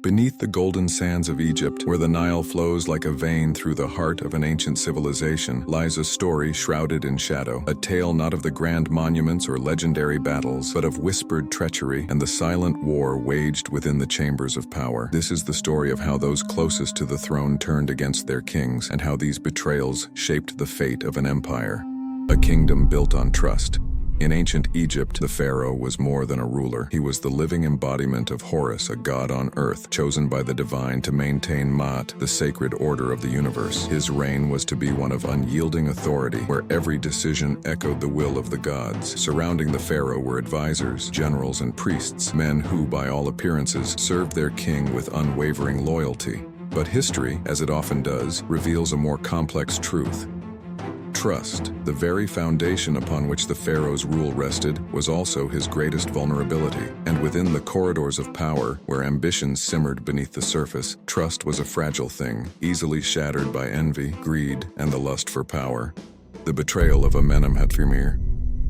Beneath the golden sands of Egypt, where the Nile flows like a vein through the heart of an ancient civilization, lies a story shrouded in shadow, a tale not of the grand monuments or legendary battles, but of whispered treachery and the silent war waged within the chambers of power. This is the story of how those closest to the throne turned against their kings, and how these betrayals shaped the fate of an empire, a kingdom built on trust. In ancient Egypt, the pharaoh was more than a ruler. He was the living embodiment of Horus, a god on earth, chosen by the divine to maintain Ma'at, the sacred order of the universe. His reign was to be one of unyielding authority, where every decision echoed the will of the gods. Surrounding the pharaoh were advisors, generals, and priests, men who, by all appearances, served their king with unwavering loyalty. But history, as it often does, reveals a more complex truth. Trust, the very foundation upon which the pharaoh's rule rested, was also his greatest vulnerability. And within the corridors of power, where ambition simmered beneath the surface, trust was a fragile thing, easily shattered by envy, greed, and the lust for power. The betrayal of Amenemhat.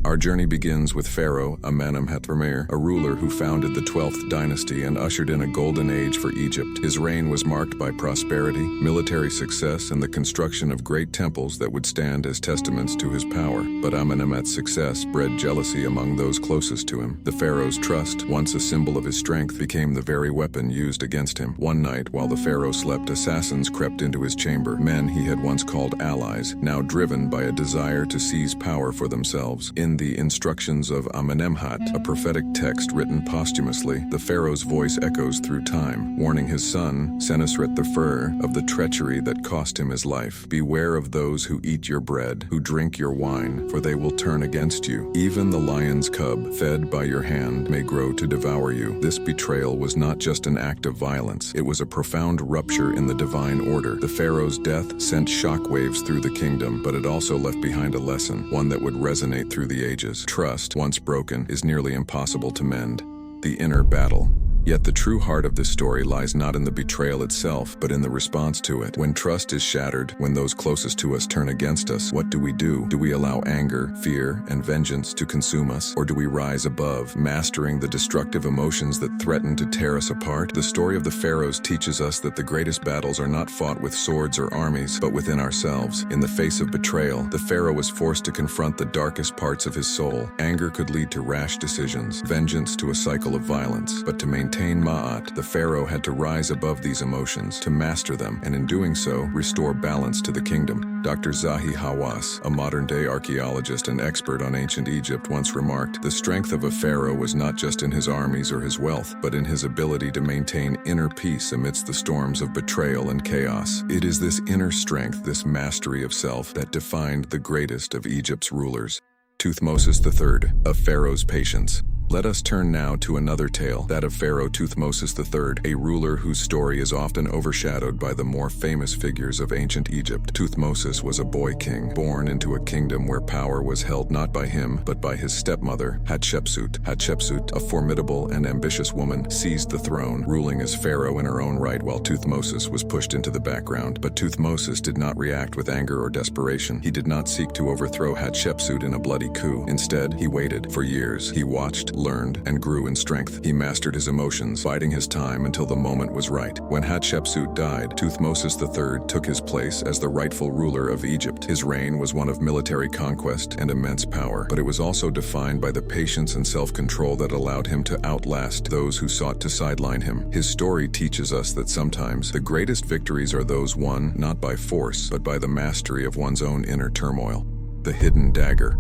Our journey begins with Pharaoh Amenemhat, a ruler who founded the 12th dynasty and ushered in a golden age for Egypt. His reign was marked by prosperity, military success, and the construction of great temples that would stand as testaments to his power. But Amenemhat's success bred jealousy among those closest to him. The pharaoh's trust, once a symbol of his strength, became the very weapon used against him. One night, while the pharaoh slept, assassins crept into his chamber, men he had once called allies, now driven by a desire to seize power for themselves. In the Instructions of Amenemhat, a prophetic text written posthumously, the pharaoh's voice echoes through time, warning his son, Senusret I, of the treachery that cost him his life. Beware of those who eat your bread, who drink your wine, for they will turn against you. Even the lion's cub, fed by your hand, may grow to devour you. This betrayal was not just an act of violence, it was a profound rupture in the divine order. The pharaoh's death sent shockwaves through the kingdom, but it also left behind a lesson, one that would resonate through the ages. Trust, once broken, is nearly impossible to mend. The inner battle. Yet the true heart of this story lies not in the betrayal itself, but in the response to it. When trust is shattered, when those closest to us turn against us, what do we do? Do we allow anger, fear, and vengeance to consume us? Or do we rise above, mastering the destructive emotions that threaten to tear us apart? The story of the pharaohs teaches us that the greatest battles are not fought with swords or armies, but within ourselves. In the face of betrayal, the pharaoh was forced to confront the darkest parts of his soul. Anger could lead to rash decisions, vengeance to a cycle of violence. But to maintain Ma'at, the pharaoh had to rise above these emotions, to master them, and in doing so, restore balance to the kingdom. Dr. Zahi Hawass, a modern-day archaeologist and expert on ancient Egypt, once remarked, "The strength of a pharaoh was not just in his armies or his wealth, but in his ability to maintain inner peace amidst the storms of betrayal and chaos." It is this inner strength, this mastery of self, that defined the greatest of Egypt's rulers. Thutmose III, of Pharaoh's patience. Let us turn now to another tale, that of Pharaoh Thutmose III, a ruler whose story is often overshadowed by the more famous figures of ancient Egypt. Thutmose was a boy king, born into a kingdom where power was held not by him, but by his stepmother, Hatshepsut. Hatshepsut, a formidable and ambitious woman, seized the throne, ruling as pharaoh in her own right while Thutmose was pushed into the background. But Thutmose did not react with anger or desperation. He did not seek to overthrow Hatshepsut in a bloody coup. Instead, he waited. For years, he watched, learned, and grew in strength. He mastered his emotions, biding his time until the moment was right. When Hatshepsut died, Thutmose III took his place as the rightful ruler of Egypt. His reign was one of military conquest and immense power, but it was also defined by the patience and self-control that allowed him to outlast those who sought to sideline him. His story teaches us that sometimes the greatest victories are those won not by force, but by the mastery of one's own inner turmoil. The hidden dagger.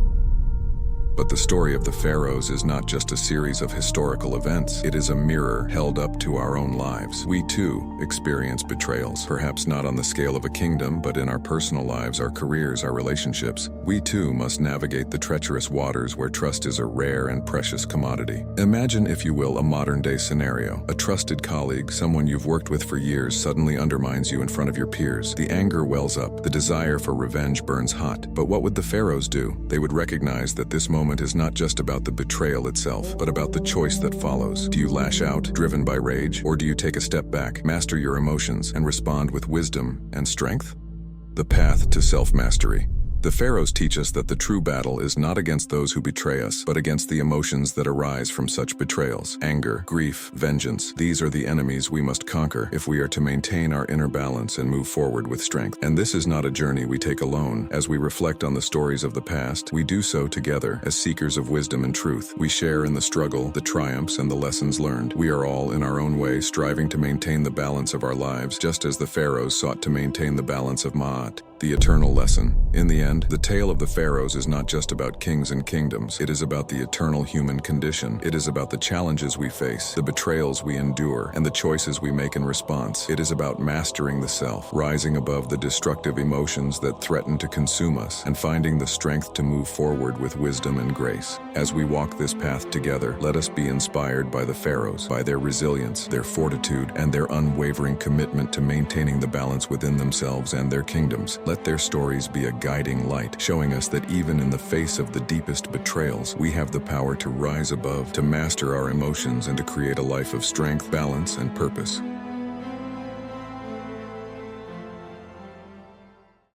But the story of the pharaohs is not just a series of historical events. It is a mirror held up to our own lives. We too experience betrayals, perhaps not on the scale of a kingdom, but in our personal lives, our careers, our relationships. We too must navigate the treacherous waters where trust is a rare and precious commodity. Imagine, if you will, a modern-day scenario. A trusted colleague, someone you've worked with for years, suddenly undermines you in front of your peers. The anger wells up, the desire for revenge burns hot. But what would the pharaohs do? They would recognize that this moment is not just about the betrayal itself, but about the choice that follows. Do you lash out, driven by rage, or do you take a step back, master your emotions, and respond with wisdom and strength? The path to self-mastery. The Pharaohs teach us that the true battle is not against those who betray us, but against the emotions that arise from such betrayals. Anger, grief, vengeance, these are the enemies we must conquer if we are to maintain our inner balance and move forward with strength. And this is not a journey we take alone. As we reflect on the stories of the past, we do so together as seekers of wisdom and truth. We share in the struggle, the triumphs, and the lessons learned. We are all, in our own way, striving to maintain the balance of our lives, just as the Pharaohs sought to maintain the balance of Ma'at, the eternal lesson. In the end, the tale of the Pharaohs is not just about kings and kingdoms. It is about the eternal human condition. It is about the challenges we face, the betrayals we endure, and the choices we make in response. It is about mastering the self, rising above the destructive emotions that threaten to consume us, and finding the strength to move forward with wisdom and grace. As we walk this path together, let us be inspired by the Pharaohs, by their resilience, their fortitude, and their unwavering commitment to maintaining the balance within themselves and their kingdoms. Let their stories be a guiding light, showing us that even in the face of the deepest betrayals, we have the power to rise above, to master our emotions, and to create a life of strength, balance, and purpose.